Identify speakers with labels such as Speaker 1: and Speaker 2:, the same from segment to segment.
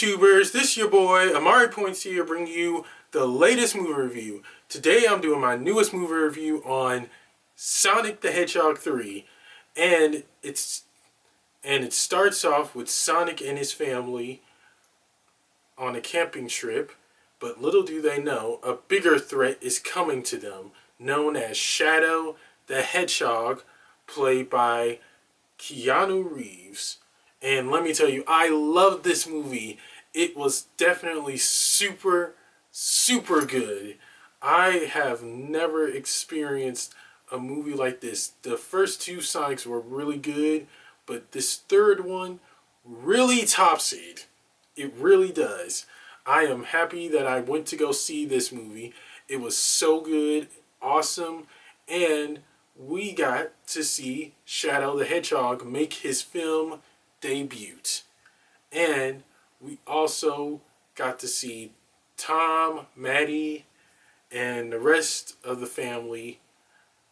Speaker 1: YouTubers, this is your boy Amari Points here, bringing you the latest movie review. Today I'm doing my newest movie review on Sonic the Hedgehog 3, and it starts off with Sonic and his family on a camping trip, but little do they know, a bigger threat is coming to them, known as Shadow the Hedgehog, played by Keanu Reeves. And let me tell you, I love this movie. It was definitely super, super good. I have never experienced a movie like this. The first two Sonics were really good, but this third one really tops it. It really does. I am happy that I went to go see this movie. It was so good, awesome, and we got to see Shadow the Hedgehog make his film debut. And we also got to see Tom, Maddie, and the rest of the family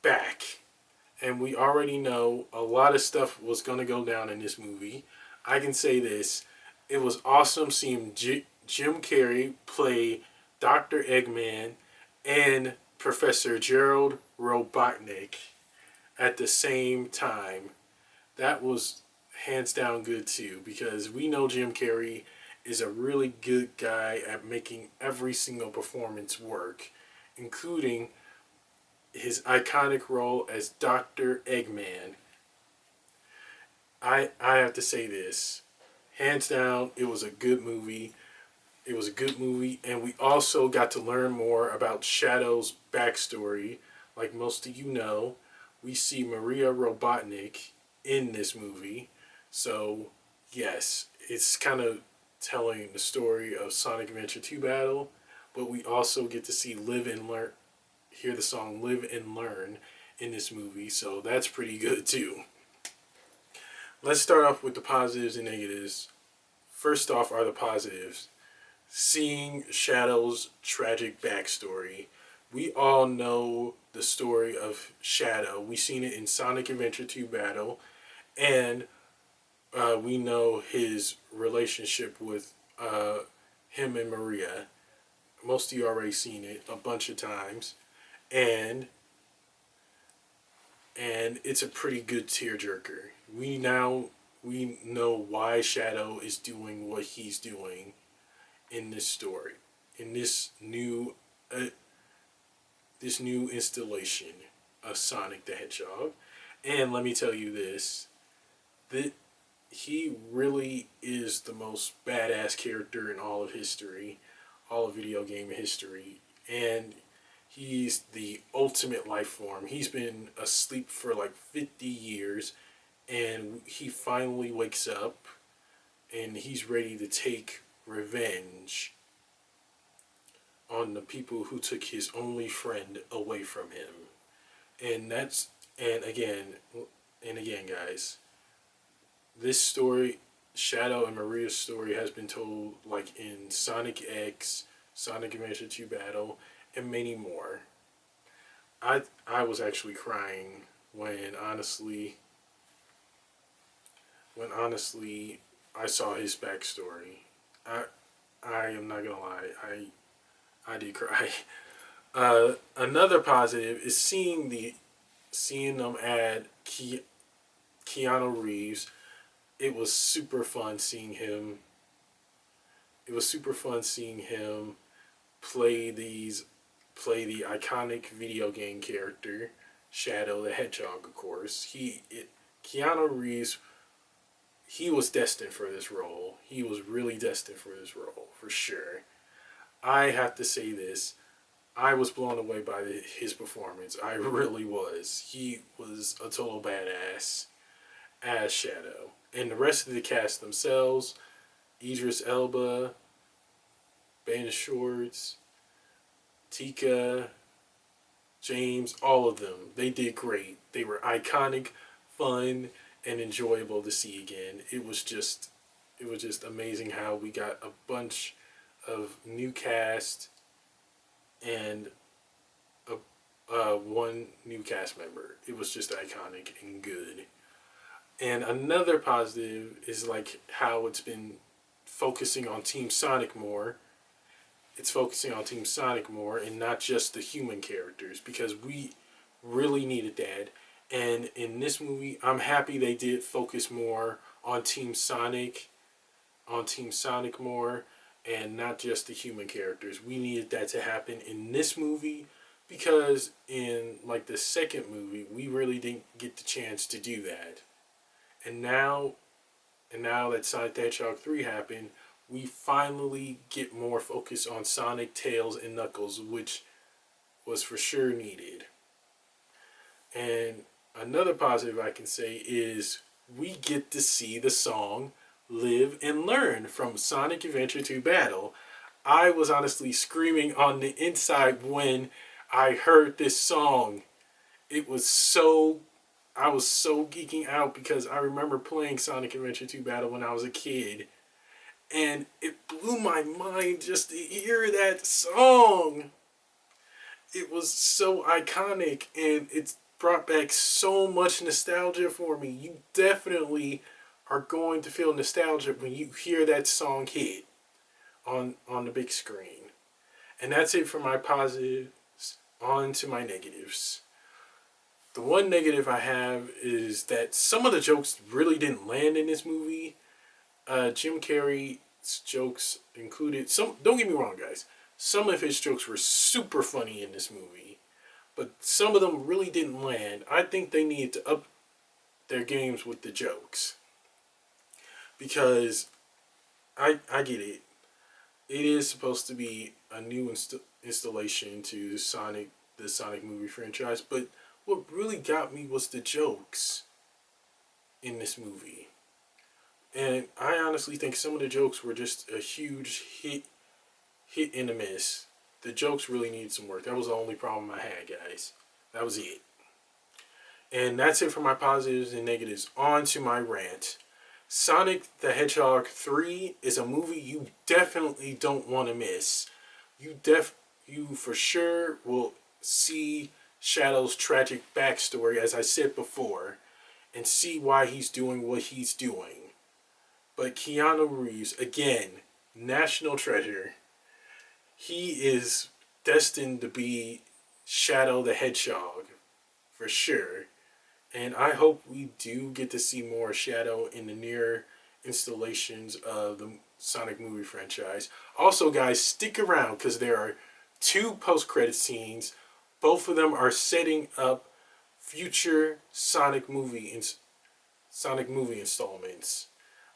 Speaker 1: back. And we already know a lot of stuff was going to go down in this movie. I can say this. It was awesome seeing Jim Carrey play Dr. Eggman and Professor Gerald Robotnik at the same time. That was hands down good too, because we know Jim Carrey is a really good guy at making every single performance work, including his iconic role as Dr. Eggman. I have to say this. Hands down, it was a good movie. It was a good movie, and we also got to learn more about Shadow's backstory. Like most of you know, we see Maria Robotnik in this movie. So, yes, it's kind of telling the story of Sonic Adventure 2 Battle, but we also get to see hear the song Live and Learn in this movie, so that's pretty good too. Let's start off with the positives and negatives. First off are the positives. Seeing Shadow's tragic backstory. We all know the story of Shadow. We've seen it in Sonic Adventure 2 Battle, and we know his relationship with him and Maria. Most of you already seen it a bunch of times, and it's a pretty good tearjerker. We know why Shadow is doing what he's doing in this story, in this new installation of Sonic the Hedgehog. And let me tell you this, that he really is the most badass character in all of history, all of video game history, and he's the ultimate life form. He's been asleep for like 50 years, and he finally wakes up, and he's ready to take revenge on the people who took his only friend away from him. And again, guys, this story, Shadow and Maria's story, has been told like in Sonic X, Sonic Adventure 2 Battle, and many more. I was actually crying when honestly I saw his backstory. I am not gonna lie, I did cry. Another positive is seeing them add Keanu Reeves. It was super fun seeing him. It was super fun seeing him play the iconic video game character Shadow the Hedgehog. Of course, Keanu Reeves. He was destined for this role. He was really destined for this role, for sure. I have to say this. I was blown away by his performance. I really was. He was a total badass as Shadow. And the rest of the cast themselves, Idris Elba, Ben Schwartz, Tika, James, all of them, they did great. They were iconic, fun, and enjoyable to see again. It was just amazing how we got a bunch of new cast and one new cast member. It was just iconic and good. And another positive is like how it's been focusing on Team Sonic more. It's focusing on Team Sonic more and not just the human characters, because we really needed that. And in this movie, I'm happy they did focus more on Team Sonic more, and not just the human characters. We needed that to happen in this movie, because in like the second movie, we really didn't get the chance to do that. And now that Sonic the Hedgehog 3 happened, we finally get more focus on Sonic, Tails, and Knuckles, which was for sure needed. And another positive I can say is we get to see the song Live and Learn from Sonic Adventure 2 Battle. I was honestly screaming on the inside when I heard this song. It was so I was so geeking out because I remember playing Sonic Adventure 2 Battle when I was a kid. And it blew my mind just to hear that song. It was so iconic, and it's brought back so much nostalgia for me. You definitely are going to feel nostalgia when you hear that song hit on the big screen. And that's it for my positives. On to my negatives. The one negative I have is that some of the jokes really didn't land in this movie. Jim Carrey's jokes included some. Don't get me wrong, guys. Some of his jokes were super funny in this movie, but some of them really didn't land. I think they needed to up their games with the jokes, because I get it. It is supposed to be a new installation to the Sonic movie franchise, but what really got me was the jokes in this movie. And I honestly think some of the jokes were just a huge hit and a miss. The jokes really needed some work. That was the only problem I had, guys. That was it. And that's it for my positives and negatives. On to my rant. Sonic the Hedgehog 3 is a movie you definitely don't want to miss. You for sure will see Shadow's tragic backstory, as I said before, and see why he's doing what he's doing. But Keanu Reeves, again, national treasure. He is destined to be Shadow the Hedgehog, for sure. And I hope we do get to see more Shadow in the near installations of the Sonic movie franchise. Also, guys, stick around because there are 2 post-credit scenes. Both of them are setting up future Sonic movie installments.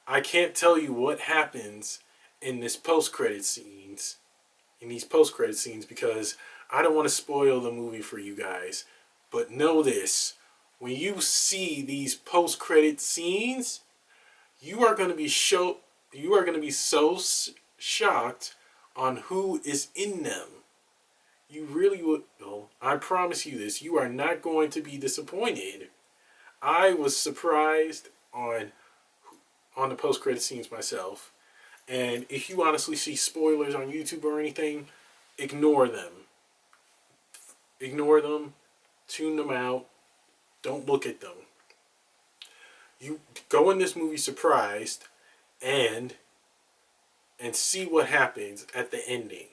Speaker 1: I can't tell you what happens in these post-credit scenes, because I don't want to spoil the movie for you guys. But know this: when you see these post-credit scenes, you are going to be so shocked on who is in them. You really would. Well, I promise you this: you are not going to be disappointed. I was surprised on the post-credit scenes myself. And if you honestly see spoilers on YouTube or anything, ignore them. Ignore them. Tune them out. Don't look at them. You go in this movie surprised and see what happens at the ending,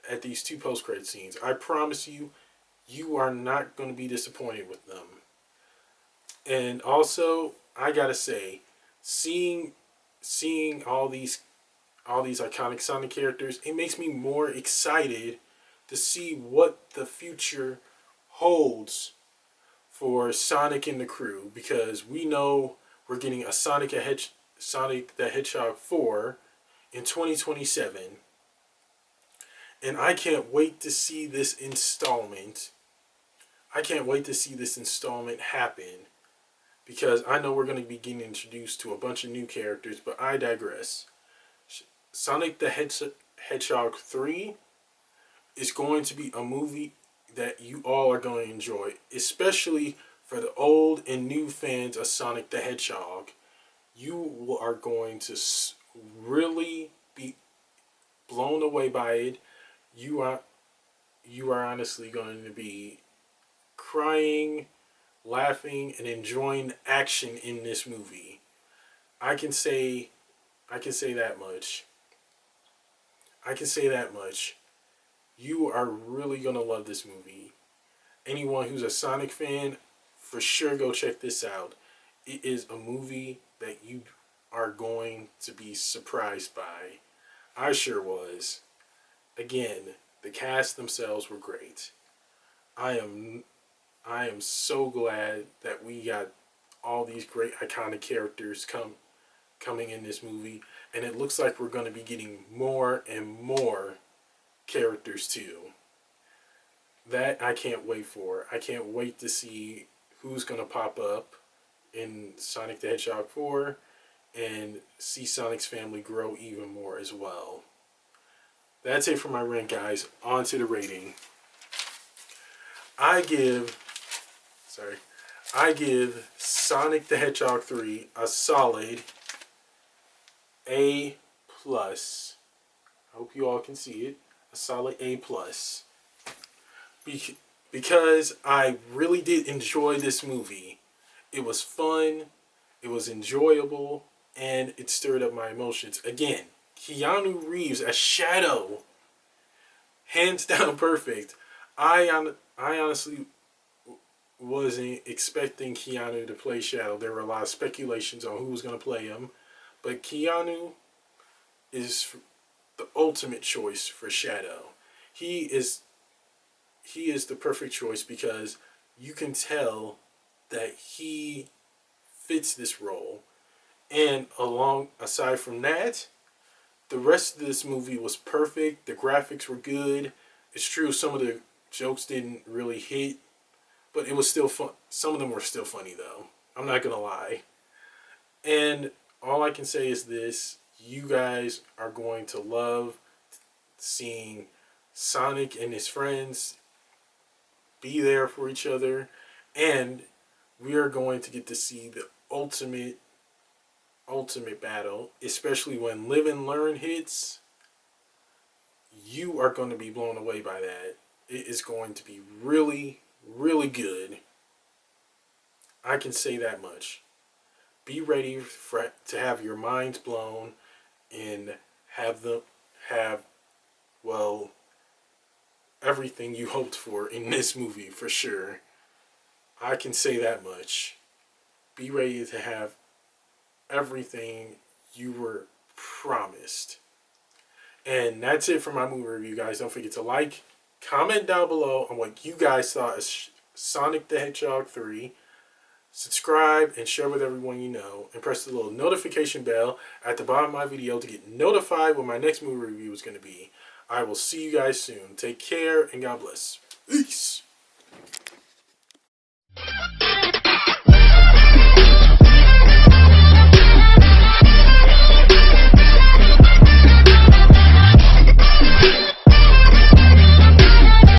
Speaker 1: at these 2 post-credit scenes. I promise you, you are not going to be disappointed with them. And also, I gotta say, seeing all these iconic Sonic characters, it makes me more excited to see what the future holds for Sonic and the crew, because we know we're getting a Sonic the Hedgehog 4 in 2027. And I can't wait to see this installment. Happen, because I know we're going to be getting introduced to a bunch of new characters, but I digress. Sonic the Hedgehog 3 is going to be a movie that you all are going to enjoy, especially for the old and new fans of Sonic the Hedgehog. You are going to really be blown away by it. You are honestly going to be crying, laughing, and enjoying action in this movie. I can say I can say that much. I can say that much. You are really going to love this movie. Anyone who's a Sonic fan, for sure go check this out. It is a movie that you are going to be surprised by. I sure was. Again, the cast themselves were great. I am I am so glad that we got all these great iconic characters coming in this movie, and it looks like we're going to be getting more and more characters too. That I can't wait for. I can't wait to see who's going to pop up in Sonic the Hedgehog 4 and see Sonic's family grow even more as well. That's it for my rank, guys. On to the rating. I give Sonic the Hedgehog 3 a solid A plus. I hope you all can see it. A solid A plus. Because I really did enjoy this movie. It was fun, it was enjoyable, and it stirred up my emotions. Again, Keanu Reeves as Shadow, hands down perfect. I honestly wasn't expecting Keanu to play Shadow. There were a lot of speculations on who was going to play him, but Keanu is the ultimate choice for Shadow. He is the perfect choice because you can tell that he fits this role. And aside from that, the rest of this movie was perfect. The graphics were good. It's true some of the jokes didn't really hit, but it was still fun. Some of them were still funny though. I'm not gonna lie. And all I can say is this: you guys are going to love seeing Sonic and his friends be there for each other, and we are going to get to see the ultimate battle, especially when Live and Learn hits. You are going to be blown away by that. It is going to be really, really good. I can say that much. Be ready to have your minds blown and have well, everything you hoped for in this movie for sure. I can say that much. Be ready to have everything you were promised. And that's it for my movie review, guys. Don't forget to like, comment down below on what you guys thought of Sonic the Hedgehog 3. Subscribe and share with everyone you know. And press the little notification bell at the bottom of my video to get notified when my next movie review is going to be. I will see you guys soon. Take care and God bless. Peace.